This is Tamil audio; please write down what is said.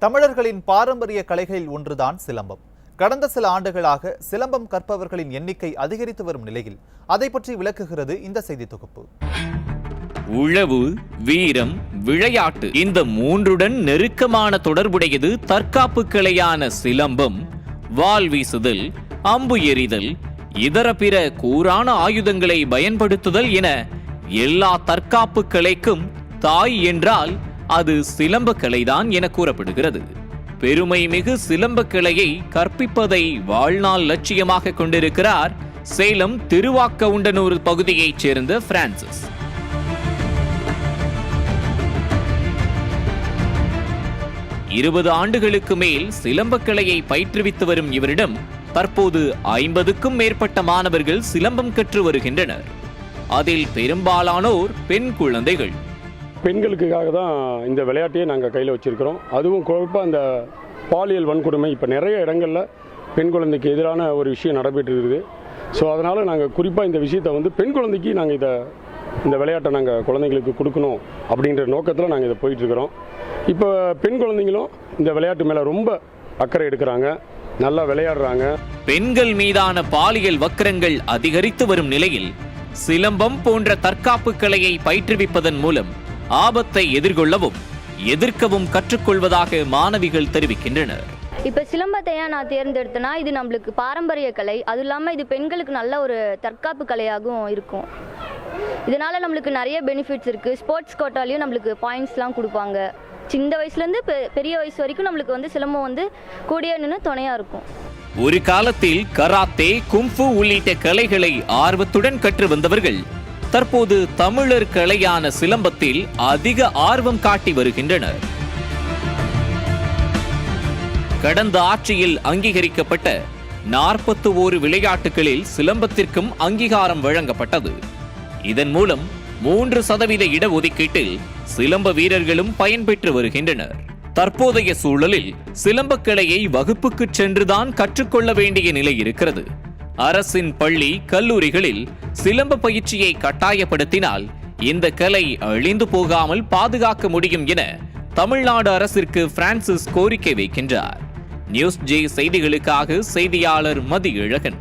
தமிழர்களின் பாரம்பரிய கலைகளில் ஒன்றுதான் சிலம்பம். கடந்த சில ஆண்டுகளாக சிலம்பம் கற்பவர்களின் எண்ணிக்கை அதிகரித்து வரும் நிலையில் அதை பற்றி விளக்குகிறது இந்த செய்தி தொகுப்பு. உழவு, வீரம், விளையாட்டு இந்த மூன்றுடன் நெருக்கமான தொடர்புடையது தற்காப்பு கலையான சிலம்பம். வாள் வீசுதல், அம்பு எறிதல், இதர பிற கூரான ஆயுதங்களை பயன்படுத்துதல் என எல்லா தற்காப்பு கலைக்கும் தாய் என்றால் அது சிலம்ப கலைதான் என கூறப்படுகிறது. பெருமை மிகு சிலம்ப கலையை கற்பிப்பதை வாழ்நாள் லட்சியமாக கொண்டிருக்கிறார் சேலம் திருவாக்கவுண்டனூர் பகுதியைச் சேர்ந்த பிரான்சிஸ். இருபது ஆண்டுகளுக்கு மேல் சிலம்பக்கலையை பயிற்றுவித்து வரும் இவரிடம் தற்போது 50க்கும் மேற்பட்ட மாணவர்கள் சிலம்பம் கற்று வருகின்றனர். அதில் பெரும்பாலானோர் பெண் குழந்தைகள். பெண்களுக்காக தான் இந்த விளையாட்டையே நாங்கள் கையில் வச்சுருக்கிறோம். அதுவும் குறிப்பாக அந்த பாலியல் வன்கொடுமை இப்போ நிறைய இடங்களில் பெண் குழந்தைக்கு எதிரான ஒரு விஷயம் நடைபெற்று இருக்குது. ஸோ அதனால் நாங்கள் குறிப்பாக இந்த விஷயத்தை பெண் குழந்தைக்கு நாங்கள் இந்த விளையாட்டை நாங்கள் குழந்தைங்களுக்கு கொடுக்கணும் அப்படின்ற நோக்கத்தில் நாங்கள் இதை போயிட்டுருக்கிறோம். இப்போ பெண் குழந்தைங்களும் இந்த விளையாட்டு மேலே ரொம்ப அக்கறை எடுக்கிறாங்க, நல்லா விளையாடுறாங்க. பெண்கள் மீதான பாலியல் வக்கிரங்கள் அதிகரித்து வரும் நிலையில் சிலம்பம் போன்ற தற்காப்பு கலையை பயிற்றுவிப்பதன் மூலம் ஆபத்தை எதிர்கொள்ளவும் எதிர்க்கவும் கற்றுக்கொள்வதாக மாணவிகள் தெரிவிக்கின்றனர். இப்போ சிலம்பத்தை ஏன் நான் தேர்ந்தெடுத்தேன்னா, இது நம்மளுக்கு பாரம்பரிய கலை, அதுவும் இல்லாமல் இது பெண்களுக்கு நல்ல ஒரு தற்காப்பு கலையாகவும் இருக்கும். இதனால நம்மளுக்கு நிறைய பெனிஃபிட்ஸ் இருக்குது. ஸ்போர்ட்ஸ் கோட்டாலையும் நம்மளுக்கு பாயிண்ட்ஸ்லாம் கொடுப்பாங்க. சின்ன வயசுலேருந்து பெரிய வயசு வரைக்கும் நம்மளுக்கு சிலம்பம் கூடிய நின்று துணையாக இருக்கும். ஒரு காலத்தில் கராத்தே, கும்ஃபு உள்ளிட்ட கலைகளை ஆர்வத்துடன் கற்று வந்தவர்கள் தற்போது தமிழர் கலையான சிலம்பத்தில் அதிக ஆர்வம் காட்டி வருகின்றனர். கடந்த ஆட்சியில் அங்கீகரிக்கப்பட்ட 41 விளையாட்டுகளில் சிலம்பத்திற்கும் அங்கீகாரம் வழங்கப்பட்டது. இதன் மூலம் 3% இடஒதுக்கீட்டில் சிலம்ப வீரர்களும் பயன்பெற்று வருகின்றனர். தற்போதைய சூழலில் சிலம்பக்கலையை வகுப்புக்கு சென்றுதான் கற்றுக்கொள்ள வேண்டிய நிலை இருக்கிறது. அரசின் பள்ளி, கல்லூரிகளில் சிலம்ப பயிற்சியை கட்டாயப்படுத்தினால் இந்த கலை அழிந்து போகாமல் பாதுகாக்க முடியும் என தமிழ்நாடு அரசிற்கு பிரான்சிஸ் கோரிக்கை வைக்கின்றார். நியூஸ் ஜே செய்திகளுக்காக செய்தியாளர் மதியழகன்.